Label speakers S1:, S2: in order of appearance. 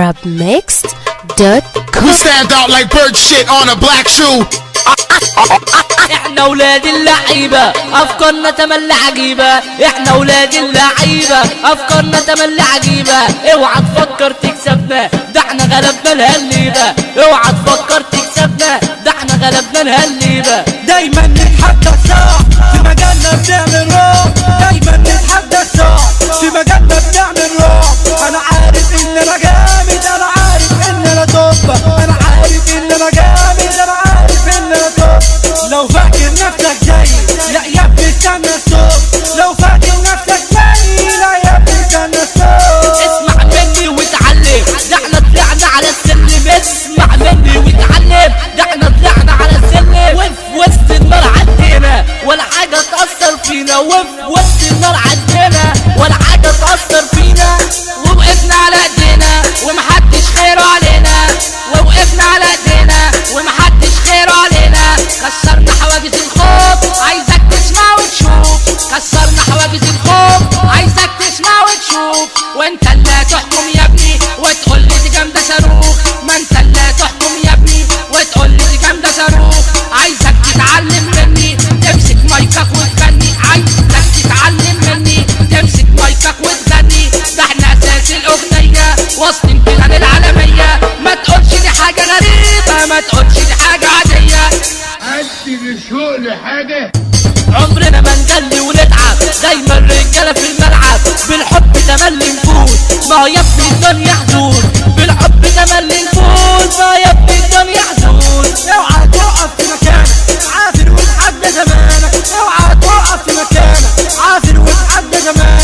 S1: arabmixed.com.
S2: We stand out like bird shit on a black shoe.
S3: احنا ولاد اللعيبة افكارنا تملي عجيبة. احنا ولاد اللعيبة افكارنا تملي عجيبة. اوعى تفكر تكسبنا ده احنا غلبنا الهليبة. اوعى تفكر تكسبنا ده احنا غلبنا الهليبة.
S4: دايما نتحدى الصح في مجالنا بنعمل روح. دايما نتحدى الصح في مجالنا بنعمل روح. انا عارف ان انا جامد، انا عارف ان انا توب، انا عارف ان انا جامد، انا عارف ان انا توب. لو فاكر نفسك جاي لا يا ابني استنى الصوت. لو فاكر نفسك جاي لا يا ابني استنى الصوت.
S3: اسمع مني واتعلم ده احنا طلعنا على السلم. اسمع مني واتعلم ده احنا طلعنا على السلم. وفي وسط النار عدينا ولا حاجة تأثر فينا. وفي وسط النار عدينا ولا حاجة تأثر فينا. ووقفنا على ايدينا ومحدش خيره علينا. ووقفنا على ايدينا ومحدش خيره علينا. كسرنا حواجز الخوف عايزك تسمع وتشوف. كسرنا حواجز الخوف عايزك تسمع وتشوف. وانت اللي هتحكم يا ابني وتقول لي دي جامده صاروخ. ما انت اللي هتحكم يا ابني وتقول لي دي جامده صاروخ. عايزك تتعلم مني تمسك مايكك وتغني. عايزك تتعلم مني تمسك مايكك وتغني. ده احنا اساس الاغنيه واصلين كده للعالميه. ما تقولش دي حاجه غريبه، ما تقولش دي حاجه عاديه.
S2: أدي للشوق لحاجة.
S3: عمرنا ما نجلي ونتعب، دايما الرجاله في الملعب. بالحب تملي نفوز ما يا ابني الدنيا حدود. بالحب تملي نفوز ما يا ابني الدنيا حدود.
S4: اوعى تقف في مكانك عافر وتعدى زمانك. اوعى تقف في مكانك عافر وتعدى زمانك.